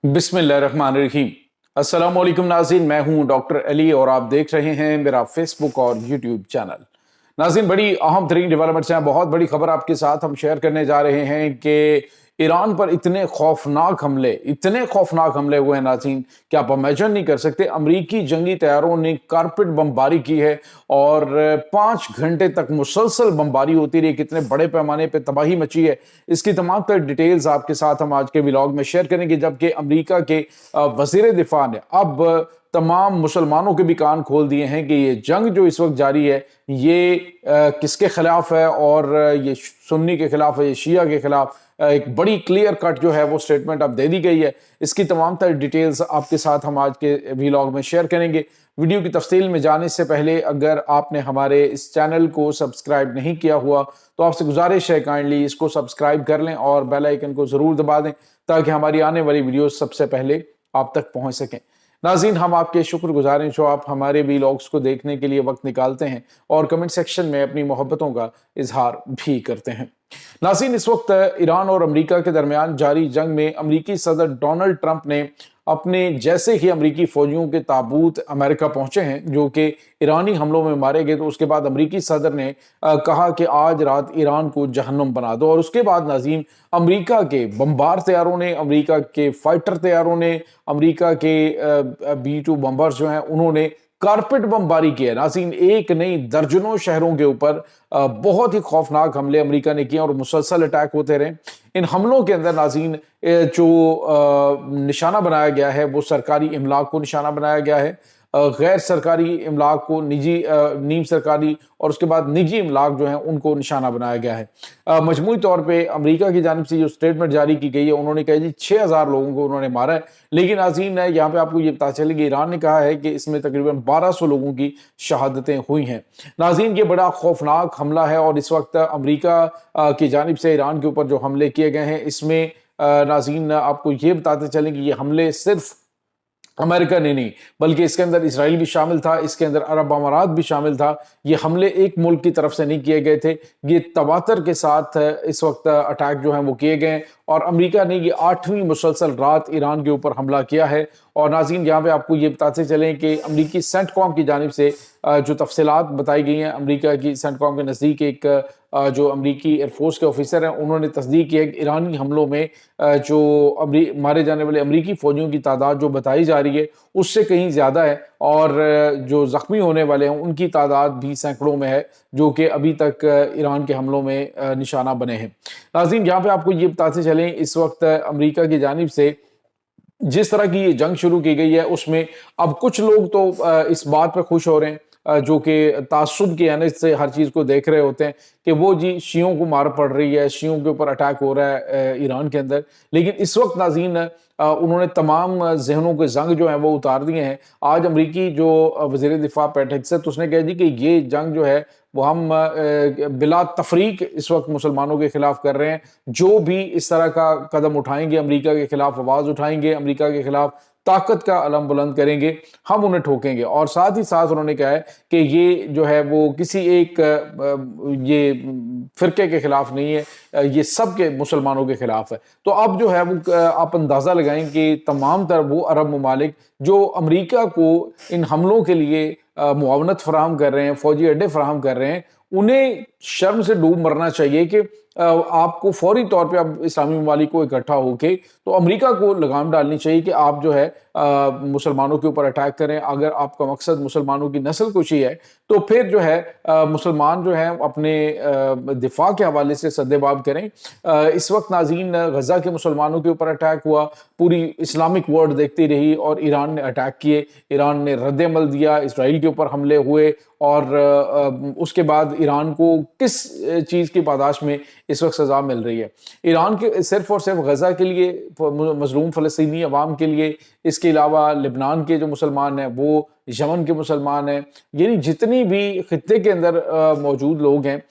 बिस्मिल्लाहिर्रहमानिर्रहीम। अस्सलाम वालेकुम नाज़रीन, मैं हूं डॉक्टर अली और आप देख रहे हैं मेरा फेसबुक और यूट्यूब चैनल। नाज़रीन, बड़ी अहम तरीन डेवलपमेंट्स हैं, बहुत बड़ी खबर आपके साथ हम शेयर करने जा रहे हैं कि ईरान पर इतने खौफनाक हमले हुए हैं नाज़रीन कि आप इमेजिन नहीं कर सकते। अमरीकी जंगी तैयारों ने कारपेट बमबारी की है और 5 घंटे तक मुसलसल बमबारी होती रही। कितने बड़े पैमाने पर तबाही मची है, इसकी तमाम तर डिटेल्स आपके साथ हम आज के व्लॉग में शेयर करेंगे। जबकि अमरीका के वजीर दिफा ने अब तमाम मुसलमानों के भी कान खोल दिए हैं कि ये जंग जो इस वक्त जारी है ये किसके खिलाफ है, और ये सुन्नी के खिलाफ है, ये शिया के खिलाफ। एक बड़ी क्लियर कट जो है वो स्टेटमेंट अब दे दी गई है। इसकी तमाम तर डिटेल्स आपके साथ हम आज के व्लॉग में शेयर करेंगे। वीडियो की तफसील में जाने से पहले अगर आपने हमारे इस चैनल को सब्सक्राइब नहीं किया हुआ तो आपसे गुजारिश है काइंडली इसको सब्सक्राइब कर लें और बेल आइकन को जरूर दबा दें ताकि हमारी आने वाली वीडियो सबसे पहले आप तक पहुंच सकें। नाज़रीन, हम आपके शुक्रगुजार हैं जो आप हमारे व्लॉग्स को देखने के लिए वक्त निकालते हैं और कमेंट सेक्शन में अपनी मोहब्बतों का इजहार भी करते हैं। नाज़रीन, इस वक्त ईरान और अमेरिका के दरमियान जारी जंग में अमेरिकी सदर डोनाल्ड ट्रंप ने अपने जैसे ही अमेरिकी फौजियों के ताबूत अमेरिका पहुंचे हैं जो कि ईरानी हमलों में मारे गए, तो उसके बाद अमेरिकी सदर ने कहा कि आज रात ईरान को जहन्नुम बना दो। और उसके बाद नाज़रीन, अमेरिका के बमबार तैयारों ने, अमेरिका के फाइटर तैयारों ने, अमेरिका के B-2 बम्बर्स जो हैं उन्होंने कारपेट बमबारी की है। नाज़रीन, एक नहीं दर्जनों शहरों के ऊपर बहुत ही खौफनाक हमले अमेरिका ने किए और मुसलसल अटैक होते रहे। इन हमलों के अंदर नाज़रीन जो निशाना बनाया गया है वो सरकारी इमलाक को निशाना बनाया गया है, गैर सरकारी इमलाक को, नीम सरकारी और उसके बाद निजी इमलाक जो हैं उनको निशाना बनाया गया है। मजमूई तौर पे अमेरिका की जानिब से जो स्टेटमेंट जारी की गई है उन्होंने कहा जी 6000 लोगों को उन्होंने मारा है। लेकिन नाज़रीन, यहाँ पे आपको ये पता चलेगी ईरान ने कहा है कि इसमें तकरीबन 1200 लोगों की शहादतें हुई हैं। नाज़रीन, ये बड़ा खौफनाक हमला है और इस वक्त अमेरिका की जानिब से ईरान के ऊपर जो हमले किए गए हैं इसमें नाज़रीन आपको ये बताते चलें कि ये हमले सिर्फ अमेरिका ने नहीं बल्कि इसके अंदर इसराइल भी शामिल था, इसके अंदर अरब अमारात भी शामिल था। ये हमले एक मुल्क की तरफ से नहीं किए गए थे, ये तवातर के साथ इस वक्त अटैक जो है वो किए गए और अमेरिका ने ये 8वीं मुसलसल रात ईरान के ऊपर हमला किया है। और नाज़रीन, यहाँ पे आपको ये बताते चलें कि अमेरिकी सेंटकॉम की जानिब से जो तफसीलात बताई गई हैं, अमेरिका की सेंटकॉम के नज़दीक एक जो अमेरिकी एयरफोर्स के ऑफिसर हैं उन्होंने तस्दीक की है कि ईरानी हमलों में जो मारे जाने वाले अमेरिकी फौजियों की तादाद जो बताई जा रही है उससे कहीं ज़्यादा है और जो ज़ख्मी होने वाले हैं उनकी तादाद भी सैकड़ों में है जो कि अभी तक ईरान के हमलों में निशाना बने हैं। नाज़रीन, यहाँ पे आपको ये बताते चलें इस वक्त अमेरिका की जानिब से जिस तरह की ये जंग शुरू की गई है उसमें अब कुछ लोग तो इस बात पर खुश हो रहे हैं जो कि तासुब की यानी से हर चीज़ को देख रहे होते हैं कि वो जी शियों को मार पड़ रही है, शियों के ऊपर अटैक हो रहा है ईरान के अंदर। लेकिन इस वक्त नाज़रीन उन्होंने तमाम जहनों के जंग जो है वो उतार दिए हैं। आज अमरीकी जो वज़ीर दिफा पैट हेग्सेथ उसने कह दी कि ये जंग जो है वो हम बिला तफरीक इस वक्त मुसलमानों के खिलाफ कर रहे हैं। जो भी इस तरह का कदम उठाएंगे, अमरीका के खिलाफ आवाज़ उठाएंगे, अमरीका के खिलाफ ताकत का अलम बुलंद करेंगे, हम उन्हें ठोकेंगे। और साथ ही साथ उन्होंने कहा है कि ये जो है वो किसी एक ये फिरके के खिलाफ नहीं है, ये सब के मुसलमानों के खिलाफ है। तो अब जो है वो आप अंदाज़ा लगाएं कि तमाम तर वो अरब ममालिक जो अमरीका को इन हमलों के लिए मुआवनत फराहम कर रहे हैं, फौजी अड्डे फराहम कर रहे हैं, उन्हें शर्म से डूब मरना चाहिए कि आपको फौरी तौर पे अब इस्लामी ममालिक को इकट्ठा होके तो अमेरिका को लगाम डालनी चाहिए कि आप जो है मुसलमानों के ऊपर अटैक करें। अगर आपका मकसद मुसलमानों की नस्ल कुशी है तो फिर जो है मुसलमान जो है अपने दिफा के हवाले से सद्देबाब करें। इस वक्त नाज़रीन गजा के मुसलमानों के ऊपर अटैक हुआ, पूरी इस्लामिक वर्ल्ड देखती रही और ईरान ने अटैक किए, ईरान ने रद्द-ए-अमल दिया, इसराइल के ऊपर हमले हुए और उसके बाद ईरान को किस चीज़ की पादाश में इस वक्त सज़ा मिल रही है। ईरान के सिर्फ और सिर्फ गजा के लिए, मजलूम फ़लस्तीनी अवाम के लिए, इसके अलावा लिबनान के जो मुसलमान हैं वो, यमन के मुसलमान हैं, यानी जितनी भी खित्ते के अंदर मौजूद लोग हैं,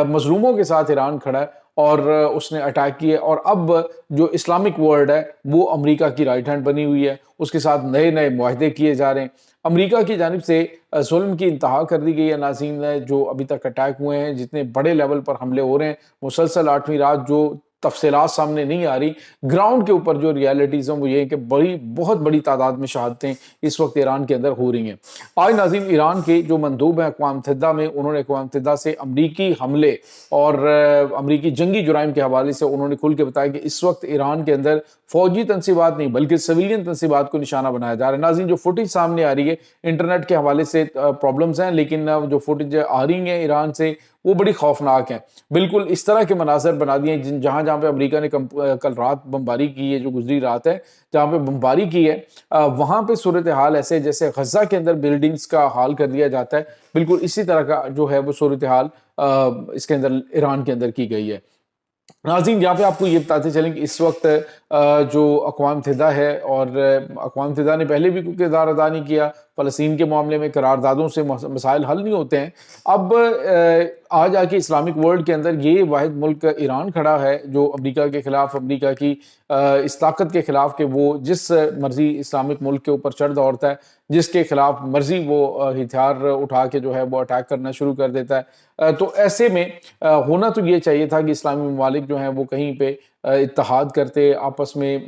मजलूमों के साथ ईरान खड़ा है और उसने अटैक किए। और अब जो इस्लामिक वर्ल्ड है वो अमेरिका की राइट हैंड बनी हुई है, उसके साथ नए नए मुआहदे किए जा रहे हैं। अमेरिका की जानिब से जुल्म की इंतहा कर दी गई है। नाज़रीन, जो अभी तक अटैक हुए हैं, जितने बड़े लेवल पर हमले हो रहे हैं, मुसलसल 8वीं रात जो تفصیلات سامنے نہیں آ رہی. گراؤنڈ کے اوپر جو ریالٹیز ہیں وہ یہ ہے کہ بہت بڑی تعداد میں شہادتیں اس وقت ایران کے اندر ہو رہی ہیں. آج ناظرین ایران کے جو مندوب ہیں اقوام متحدہ میں، انہوں نے اقوام متحدہ سے امریکی حملے اور امریکی جنگی جرائم کے حوالے سے انہوں نے کھل کے بتایا کہ اس وقت ایران کے اندر فوجی تنصیبات نہیں بلکہ سویلین تنصیبات کو نشانہ بنایا جا رہا ہے. ناظرین جو فوٹیج سامنے آ رہی ہے انٹرنیٹ کے حوالے سے پرابلمز ہیں، لیکن جو فوٹیج آ رہی ہیں ایران سے وہ بڑی خوفناک ہیں. بالکل اس طرح کے مناظر بنا دیے ہیں جہاں پہ امریکہ نے کل رات بمباری کی ہے، جو گزری رات ہے جہاں پہ بمباری کی ہے، وہاں پہ صورتحال ایسے جیسے غزہ کے اندر بلڈنگز کا حال کر دیا جاتا ہے، بالکل اسی طرح کا جو ہے وہ صورتحال اس کے اندر ایران کے اندر کی گئی ہے. ناظرین یہاں پہ آپ کو یہ بتاتے چلیں کہ اس وقت جو اقوام متحدہ ہے، اور اقوام متحدہ نے پہلے بھی کوئی کردار ادا نہیں کیا فلسطین کے معاملے میں، قراردادوں سے مسائل حل نہیں ہوتے ہیں. اب آج آ کے اسلامک ورلڈ کے اندر یہ واحد ملک ایران کھڑا ہے جو امریکہ کے خلاف، امریکہ کی اس طاقت کے خلاف کہ وہ جس مرضی اسلامک ملک کے اوپر چڑھ دوڑتا ہے، جس کے خلاف مرضی وہ ہتھیار اٹھا کے جو ہے وہ اٹیک کرنا شروع کر دیتا ہے. تو ایسے میں ہونا تو یہ چاہیے تھا کہ اسلامی ممالک جو ہیں وہ کہیں پہ اتحاد کرتے، آپس میں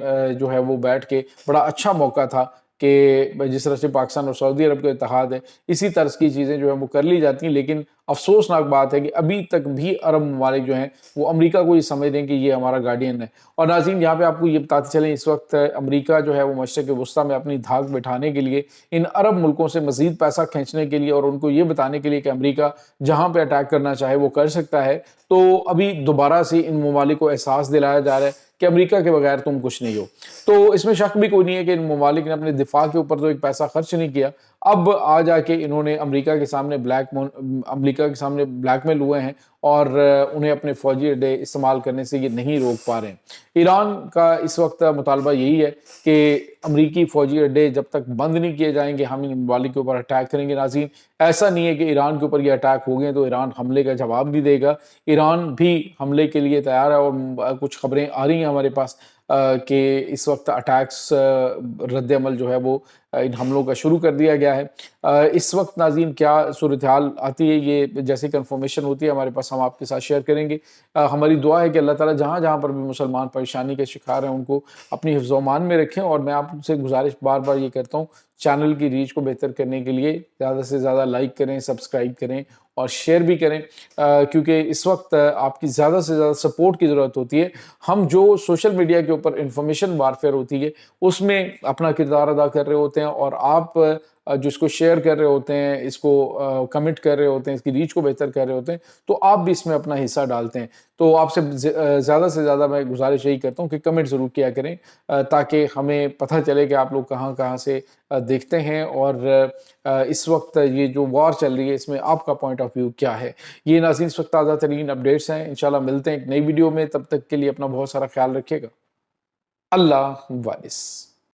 جو ہے وہ بیٹھ کے. بڑا اچھا موقع تھا کہ جس طرح سے پاکستان اور سعودی عرب کا اتحاد ہے، اسی طرح کی چیزیں جو ہیں وہ کر لی جاتی ہیں. لیکن افسوسناک بات ہے کہ ابھی تک بھی عرب ممالک جو ہیں وہ امریکہ کو یہ سمجھ رہے ہیں کہ یہ ہمارا گارڈین ہے. اور ناظرین یہاں پہ آپ کو یہ بتاتے چلیں اس وقت امریکہ جو ہے وہ مشرق وسطیٰ میں اپنی دھاک بٹھانے کے لیے، ان عرب ملکوں سے مزید پیسہ کھینچنے کے لیے اور ان کو یہ بتانے کے لیے کہ امریکہ جہاں پہ اٹیک کرنا چاہے وہ کر سکتا ہے، تو ابھی دوبارہ سے ان ممالک کو احساس دلایا جا رہا ہے کہ امریکہ کے بغیر تم کچھ نہیں ہو. تو اس میں شک بھی کوئی نہیں ہے کہ ان ممالک نے اپنے دفاع کے اوپر تو ایک پیسہ خرچ نہیں کیا. اب آ جا کے انہوں نے امریکہ کے سامنے بلیک میل ہوئے ہیں اور انہیں اپنے فوجی اڈے استعمال کرنے سے یہ نہیں روک پا رہے ہیں. ایران کا اس وقت مطالبہ یہی ہے کہ امریکی فوجی اڈے جب تک بند نہیں کیے جائیں گے ہم ان ممالک کے اوپر اٹیک کریں گے. ناظرین ایسا نہیں ہے کہ ایران کے اوپر یہ اٹیک ہو گئے تو ایران حملے کا جواب بھی دے گا. ایران بھی حملے کے لیے تیار ہے اور کچھ خبریں آ رہی ہیں ہمارے پاس کہ اس وقت اٹیکس رد عمل جو ہے وہ ان حملوں کا شروع کر دیا گیا ہے. اس وقت ناظرین کیا صورتحال آتی ہے یہ جیسے کنفرمیشن ہوتی ہے ہمارے پاس ہم آپ کے ساتھ شیئر کریں گے. ہماری دعا ہے کہ اللہ تعالیٰ جہاں پر بھی مسلمان پریشانی کے شکار ہیں ان کو اپنی حفظ و امان میں رکھیں. اور میں آپ سے گزارش بار بار یہ کرتا ہوں چینل کی ریچ کو بہتر کرنے کے لیے زیادہ سے زیادہ لائک کریں، سبسکرائب کریں اور شیئر بھی کریں، کیونکہ اس وقت آپ کی زیادہ سے زیادہ سپورٹ کی ضرورت ہوتی ہے. ہم جو سوشل میڈیا کے اوپر انفارمیشن وارفیئر ہوتی ہے اس میں اپنا کردار ادا کر رہے ہوتے ہیں، اور آپ جو اس کو شیئر کر رہے ہوتے ہیں، اس کو کمنٹ کر رہے ہوتے ہیں، اس کی ریچ کو بہتر کر رہے ہوتے ہیں، تو آپ بھی اس میں اپنا حصہ ڈالتے ہیں. تو آپ سے زیادہ سے زیادہ میں گزارش یہی کرتا ہوں کہ کمنٹ ضرور کیا کریں تاکہ ہمیں پتہ چلے کہ آپ لوگ کہاں سے دیکھتے ہیں اور اس وقت یہ جو وار چل رہی ہے اس میں آپ کا پوائنٹ آف ویو کیا ہے. یہ ناظرین اس وقت تازہ ترین اپڈیٹس ہیں. انشاءاللہ ملتے ہیں ایک نئی ویڈیو میں، تب تک کے لیے اپنا بہت سارا خیال رکھیے گا. اللہ حافظ.